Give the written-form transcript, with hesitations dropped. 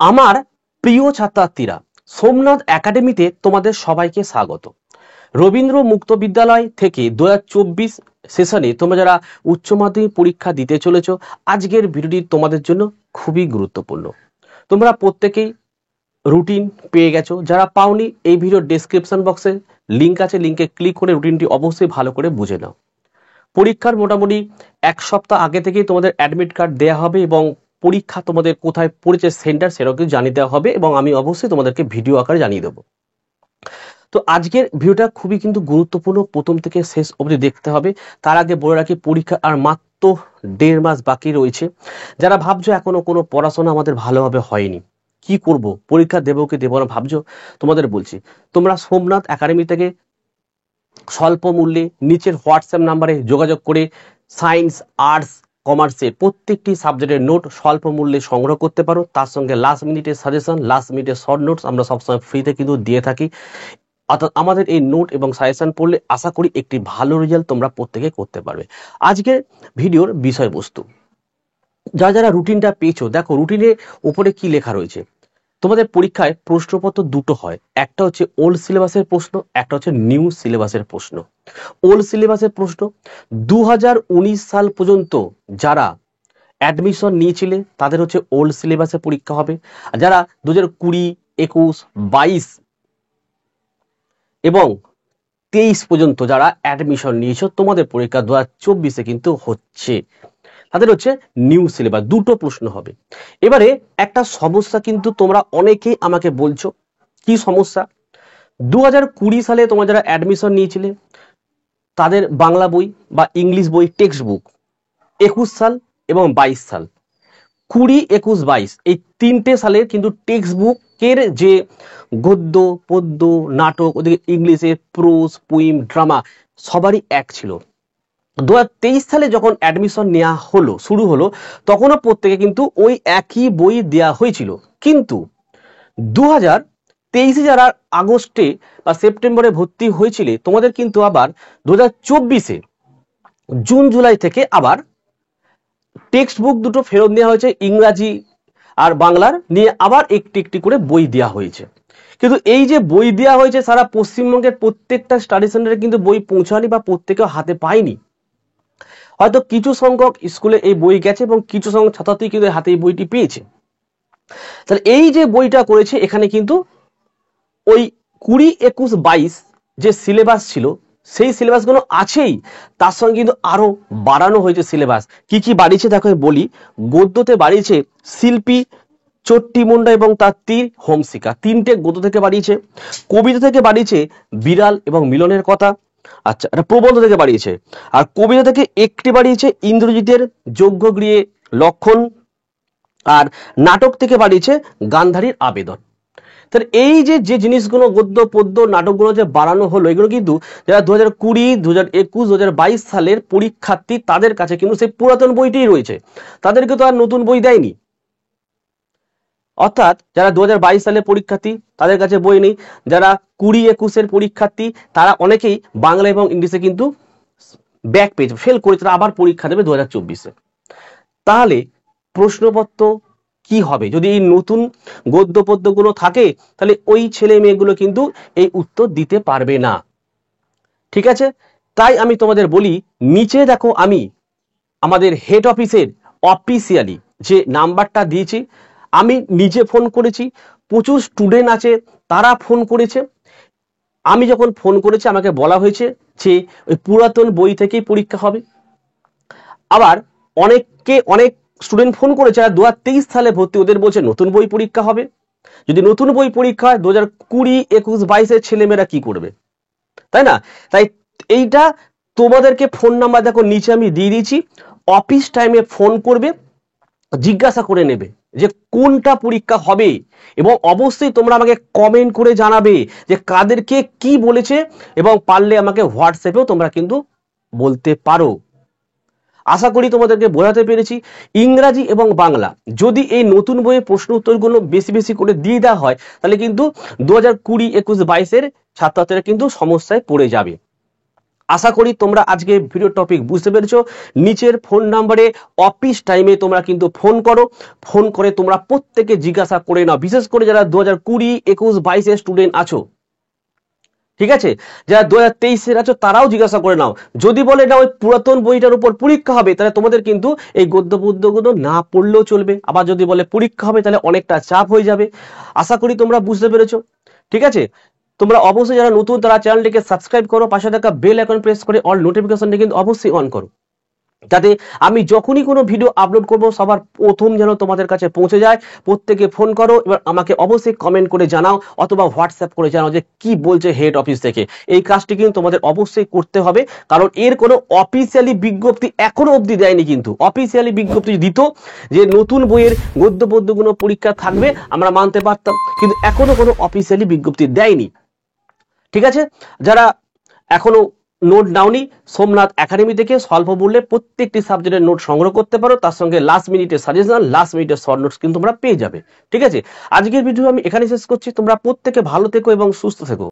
আমার প্রিয় ছাত্রছাত্রীরা, সোমনাথ একাডেমিতে তোমাদের সবাইকে স্বাগত। রবীন্দ্র মুক্ত বিদ্যালয় থেকে 2024 সেশনে তোমরা যারা উচ্চ মাধ্যমিক পরীক্ষা দিতে চলেছ, আজকের ভিডিওটি তোমাদের জন্য খুবই গুরুত্বপূর্ণ। তোমরা প্রত্যেকেই রুটিন পেয়ে গেছো, যারা পাওনি এই ভিডিওর ডেসক্রিপশন বক্সে লিঙ্ক আছে, লিঙ্কে ক্লিক করে রুটিনটি অবশ্যই ভালো করে বুঝে নাও। পরীক্ষার মোটামুটি এক সপ্তাহ আগে থেকেই তোমাদের অ্যাডমিট কার্ড দেওয়া হবে এবং পরীক্ষা তোমাদের কোথায় পড়েছে সেন্টার সেটাও কিন্তু জানিয়ে দেওয়া হবে এবং আমি অবশ্যই তোমাদেরকে ভিডিও আকারে জানিয়ে দেবো। তো আজকের ভিডিওটা খুবই কিন্তু গুরুত্বপূর্ণ, প্রথম থেকে শেষ অবধি দেখতে হবে। তার আগে বলে রাখি, পরীক্ষা আর মাত্র 1.5 মাস বাকি রয়েছে। যারা ভাবছো এখনো কোনো পড়াশোনা আমাদের ভালোভাবে হয়নি, কি করব, পরীক্ষা দেবো কি দেবো না ভাবছো, তোমাদের বলছি তোমরা সোমনাথ একাডেমি থেকে স্বল্প মূল্যে নিচের হোয়াটসঅ্যাপ নাম্বারে যোগাযোগ করে সায়েন্স, আর্টস, কমার্সের প্রত্যেকটি সাবজেক্টের নোট স্বল্প মূল্যে সংগ্রহ করতে পারো। তার সঙ্গে লাস্ট মিনিটের সাজেশন, লাস্ট মিনিটের শর্ট নোটস আমরা সবসময় ফ্রিতে কিন্তু দিয়ে থাকি। অর্থাৎ আমাদের এই নোট এবং সাজেশন পড়লে আশা করি একটি ভালো রেজাল্ট তোমরা প্রত্যেকে করতে পারবে। আজকের ভিডিওর বিষয়বস্তু, যারা যারা রুটিনটা পেয়েছো, দেখো রুটিনের উপরে কি লেখা রয়েছে। তোমাদের পরীক্ষায় প্রশ্নপত্র দুটো হয়, একটা হচ্ছে ওল্ড সিলেবাসের প্রশ্ন, একটা হচ্ছে নিউ সিলেবাসের প্রশ্ন। ওল্ড সিলেবাসের প্রশ্ন 2019 সাল পর্যন্ত যারা অ্যাডমিশন নিয়েছিলে তাদের হচ্ছে ওল্ড সিলেবাসে পরীক্ষা হবে। আর যারা 2020, 21, 22 এবং 23 পর্যন্ত যারা অ্যাডমিশন নিয়েছো, তোমাদের পরীক্ষা 2024-এ কিন্তু হচ্ছে, তাদের হচ্ছে নিউ সিলেবাস। দুটো প্রশ্ন হবে। এবারে একটা সমস্যা কিন্তু তোমরা অনেকেই আমাকে বলছো, কি সমস্যা? 2020 সালে তোমরা যারা অ্যাডমিশন নিয়েছিলে তাদের বাংলা বই বা ইংলিশ বই টেক্সট বুক 21 সাল এবং 22 সাল, 20, 21, 22 এই তিনটে সালের কিন্তু টেক্সট বুকের যে গদ্য, পদ্য, নাটক, ওদিকে ইংলিশে প্রোজ, পোয়েম, ড্রামা সবারই এক ছিল। 2023 সালে যখন অ্যাডমিশন নেওয়া হলো, শুরু হলো, তখনও প্রত্যেকে কিন্তু ওই একই বই দেওয়া হয়েছিল। কিন্তু 2023-এ যারা আগস্টে বা সেপ্টেম্বরে ভর্তি হয়েছিলে, তোমাদের কিন্তু আবার 2024-এ জুন জুলাই থেকে আবার টেক্সট বুক দুটো ফেরত নেওয়া হয়েছে, ইংরাজি আর বাংলার নিয়ে আবার একটি একটি করে বই দেওয়া হয়েছে। কিন্তু এই যে বই দেওয়া হয়েছে, সারা পশ্চিমবঙ্গের প্রত্যেকটা স্টাডি সেন্টারে কিন্তু বই পৌঁছায়নি বা প্রত্যেকে হাতে পায়নি। হয়তো কিছু সংখ্যক স্কুলে এই বই গেছে এবং কিছু সংখ্যক ছাত্রছাত্রী কিন্তু হাতে এই বইটি পেয়েছে। তাহলে এই যে বইটা করেছে, এখানে কিন্তু ওই 20, 21, 22 যে সিলেবাস ছিল সেই সিলেবাসগুলো আছেই, তার সঙ্গে কিন্তু আরো বাড়ানো হয়েছে সিলেবাস। কি কি বাড়িয়েছে দেখো বলি। গদ্যতে বাড়িয়েছে শিল্পী, চট্টি মুন্ডা এবং তার তীর, হোমসিকা, তিনটে গদ্য থেকে বাড়িয়েছে। কবিতা থেকে বাড়িয়েছে বিড়াল এবং মিলনের কথা, আচ্ছা এটা প্রবন্ধ থেকে বাড়িয়েছে। আর কবিতা থেকে একটি বাড়িয়েছে ইন্দ্রজিতের যজ্ঞগৃহে লক্ষণ। আর নাটক থেকে বাড়িয়েছে গান্ধারীর আবেদন। তাহলে এই যে যে জিনিসগুলো গদ্য, পদ্য, নাটকগুলো যে বাড়ানো হলো, এগুলো কিন্তু যারা 2020, 2021, 2022 সালের পরীক্ষার্থী তাদের কাছে কিন্তু সেই পুরাতন বইটিই রয়েছে, তাদেরকে তো আর নতুন বই দেয়নি। অর্থাৎ যারা 2022 সালের পরীক্ষার্থী তাদের কাছে বই নেই, যারা 20, 21-এর পরীক্ষার্থী তারা অনেকেই বাংলা এবং ইংলিশে কিন্তু ব্যাক পেয়েছে, ফেল করে, তারা আবার পরীক্ষা দেবে 2024-এ। তাহলে প্রশ্নপত্র কি হবে যদি এই নতুন গদ্য পদ্যগুলো থাকে? তাহলে ওই ছেলে মেয়েগুলো কিন্তু এই উত্তর দিতে পারবে না। ঠিক আছে, তাই আমি তোমাদের বলি, নিচে দেখো আমি আমাদের হেড অফিসের অফিসিয়ালি যে নাম্বারটা দিয়েছি, আমি নিজে ফোন করেছি, প্রচুর স্টুডেন্ট আছে তারা ফোন করেছে। আমি যখন ফোন করেছি আমাকে বলা হয়েছে যে ওই পুরাতন বই থেকেই পরীক্ষা হবে। আবার অনেক স্টুডেন্ট ফোন করেছে আর 2023 সালে ভর্তি, ওদের বলছে নতুন বই পরীক্ষা হবে। যদি নতুন বই পরীক্ষা হয় 2020, 21, 22-এর ছেলেমেয়েরা কি করবে, তাই না? তাই এইটা তোমাদেরকে ফোন নাম্বার দেখো নিচে আমি দিয়ে দিয়েছি, অফিস টাইমে ফোন করবে, জিজ্ঞাসা করে নেবে যে কোনটা পরীক্ষা হবে এবং অবশ্যই তোমরা আমাকে কমেন্ট করে জানাবে যে কাদেরকে কি বলেছে এবং পারলে আমাকে হোয়াটসঅ্যাপেও তোমরা কিন্তু বলতে পারো। আশা করি তোমাদেরকে বোঝাতে পেরেছি। ইংরাজি এবং বাংলা যদি এই নতুন বইয়ের প্রশ্ন উত্তরগুলো বেশি বেশি করে দিয়ে দেওয়া হয়, তাহলে কিন্তু 2020, 21, 22-এর ছাত্রছাত্রীরা কিন্তু সমস্যায় পড়ে যাবে। আশা করি তোমরা আজকে ভিডিও টপিক বুঝতে পেরেছো। নিচের ফোন নাম্বারে অফিস টাইমে তোমরা কিন্তু ফোন করো, ফোন করে তোমরা প্রত্যেকে জিজ্ঞাসা করে নাও, বিশেষ করে যারা 2020, 21, 22 স্টুডেন্ট আছো, ঠিক আছে, যারা 2023 আছো তারাও জিজ্ঞাসা করে নাও। যদি বলে না ওই পুরাতন বইটার উপর পরীক্ষা হবে, তাহলে তোমাদের কিন্তু এই গদ্য পদ্যগুলো না পড়লেও চলবে। আবার যদি বলে পরীক্ষা হবে, তাহলে অনেকটা চাপ হয়ে যাবে। আশা করি তোমরা বুঝতে পেরেছো, ঠিক আছে। তোমরা অবশ্যই যারা নতুন তারা চ্যানেলটিকে সাবস্ক্রাইব করো, পাশে থাকা বেল আইকন প্রেস করে অল নোটিফিকেশনটা কিন্তু অবশ্যই অন করো, যাতে আমি যখনই কোনো ভিডিও আপলোড করব সবার প্রথম যেন তোমাদের কাছে পৌঁছে যায়। প্রত্যেকে ফোন করো, এবার আমাকে অবশ্যই কমেন্ট করে জানাও অথবা হোয়াটসঅ্যাপ করে জানাও যে কি বলছে হেড অফিস থেকে। এই কাজটি কিন্তু তোমাদের অবশ্যই করতে হবে, কারণ এর কোনো অফিসিয়ালি বিজ্ঞপ্তি এখনো অবধি দেয়নি। কিন্তু অফিসিয়ালি বিজ্ঞপ্তি দিত যে নতুন বইয়ের গদ্য পদ্যগুলো পরীক্ষা থাকবে, আমরা মানতে পারতাম, কিন্তু এখনো কোনো অফিসিয়ালি বিজ্ঞপ্তি দেয়নি, ঠিক আছে। যারা এখনো নোট নাওনি, সোমনাথ একাডেমি থেকে স্বল্প মূল্যে প্রত্যেকটি সাবজেক্টের নোট সংগ্রহ করতে পারো, তার সঙ্গে লাস্ট মিনিটের সাজেশন, লাস্ট মিনিটের শর্ট নোটস কিন্তু তোমরা পেয়ে যাবে, ঠিক আছে। আজকের ভিডিও আমি এখানে শেষ করছি। তোমরা প্রত্যেকে ভালো থেকো এবং সুস্থ থেকো।